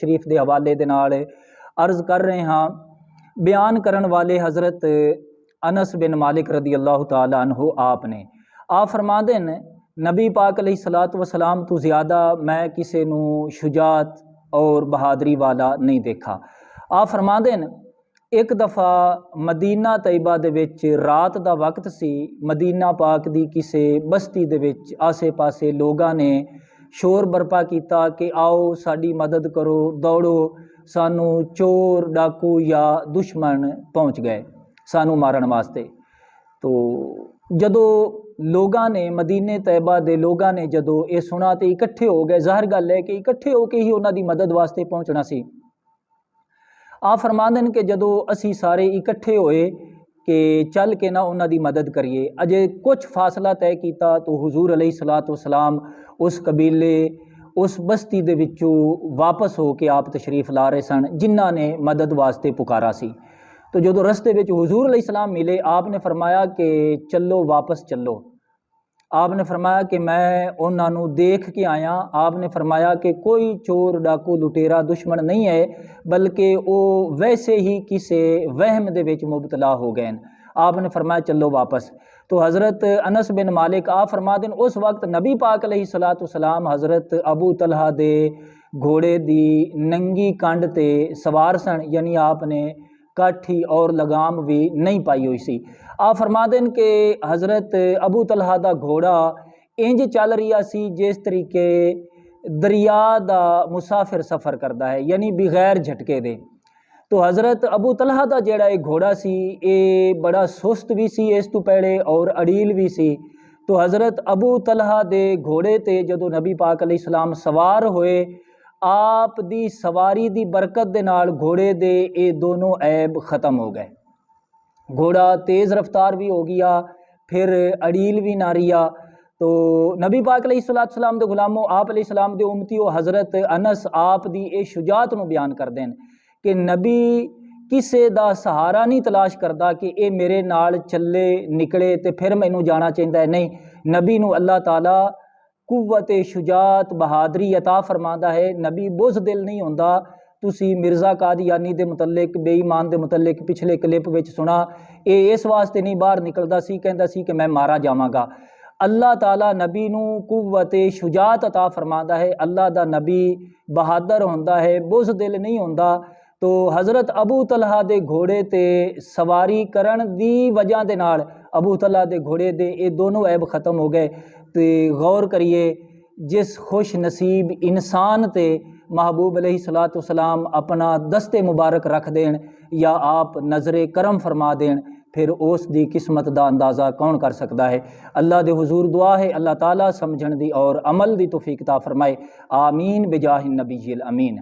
शरीफ के हवाले दे नाल अर्ज़ कर रहे हाँ। बयान करन वाले हज़रत अनस बिन मालिक रदी अल्लाह ताला अन्हु आपने आप फरमाते हैं नबी पाक अलैहिस्सलातु वस्सलाम तो ज़्यादा मैं किसी नू शुजात और बहादरी वाला नहीं देखा। आप फरमाते हैं एक दफ़ा मदीना तैयबा दे विच रात दा वक्त सी। मदीना पाक दी किसी बस्ती दे विच आसे पासे लोगां ने शोर बरपा किया कि आओ साड़ी मदद करो, दौड़ो, सानू चोर डाकू या दुश्मन पहुँच गए सानू मारन वास्ते। तो जदों लोगां ने मदीने तैयबा दे लोगां ने जदों ये सुना तो इकट्ठे हो गए। ज़ाहिर गल है कि इकट्ठे होकर ही उन्हां दी मदद वास्ते पहुँचना सी। आप फरमांदे कि जदों असी सारे इकट्ठे होए कि चल के ना उन्हां दी मदद करिए, अजे कुछ फासला तय किया तो हुजूर अलैहिस्सलातु वस्सलाम उस कबीले उस बस्ती दे विचों वापस हो के आप तशरीफ़ ला रहे सन जिन्हां ने मदद वास्ते पुकारा सी। तो जो रस्ते में हुजूर अलैहिस्सलाम मिले आपने फरमाया कि चलो वापस चलो। आपने फरमाया कि मैं उन्होंने देख के आया। आपने फरमाया कि कोई चोर डाकू लुटेरा दुश्मन नहीं है बल्कि वो वैसे ही किसी वहम दे विच मुबतला हो गए। आपने फरमाया चलो वापस। तो हज़रत अनस बिन मालिक आप फरमा दें उस वक्त नबी पाक अलैहिस्सलातु वस्सलाम हज़रत अबू तलहा दे घोड़े दी नंगी कंड ते सवार सन, यानी आपने काठी और लगाम भी नहीं पाई हुई सी। आप फरमा दें कि हज़रत अबू तलहा दा घोड़ा इंज चल रहा सी जिस तरीके दरिया दा मुसाफिर सफ़र करता है, यानी बगैर झटके दे। तो हज़रत अबू तलहा दा जेड़ा एक घोड़ा सी ये बड़ा सुस्त भी सी इस तो पहले और अड़ील भी सी। तो हज़रत अबू तलहा दे घोड़े ते जदों नबी पाक अलैहिस्सलाम सवार होए आप दी सवारी दी बरकत दे नाल घोड़े दे ये दोनों ऐब ख़त्म हो गए। घोड़ा तेज़ रफ्तार भी हो गया, फिर अड़ील भी ना रिया। तो नबी पाक अलैहिस्सलातु वस्सलाम दे गुलामों आप अलैहिस्सलाम दे उम्मतियों हज़रत अनस आप दी ये शुजात नूं बयान कर दें कि नबी किसे दा सहारा नहीं तलाश करता कि ये मेरे नाल चले निकले तो फिर मैनू जाना चाहिए। नहीं, नबी नूं अल्लाह ताला कुव्वत शुजात बहादरी अता फरमाता है। नबी बुज़दिल नहीं होंदा। तुसी मिर्ज़ा कादियानी दे मुतल्लिक बेईमान दे मुतल्लिक पिछले क्लिप विच सुना, ये इस वास्ते नहीं बाहर निकलदा सी, कहंदा सी कि मैं मारा जावांगा। अल्लाह ताला नबी नूं कुव्वत शुजात अता फरमाता है। अल्लाह दा नबी बहादुर होंदा है, बुज़दिल नहीं होंदा। तो हज़रत अबू तलहा दे घोड़े ते सवारी करन दी वजह दे नाल अबू तलहा दे घोड़े दे ये दोनों ऐब ख़त्म हो गए। तो गौर करिए जिस खुश नसीब इंसान ते महबूब अलैहिस्सलातु वस्सलाम अपना दस्ते मुबारक रख देन या आप नज़रे करम फरमा देन, फिर उस दी किस्मत दा अंदाज़ा कौन कर सकता है। अल्लाह दे हुजूर दुआ है अल्लाह ताला समझण दी और अमल दी तौफीक अता फरमाए। आमीन बिजाहिन नबील अमीन।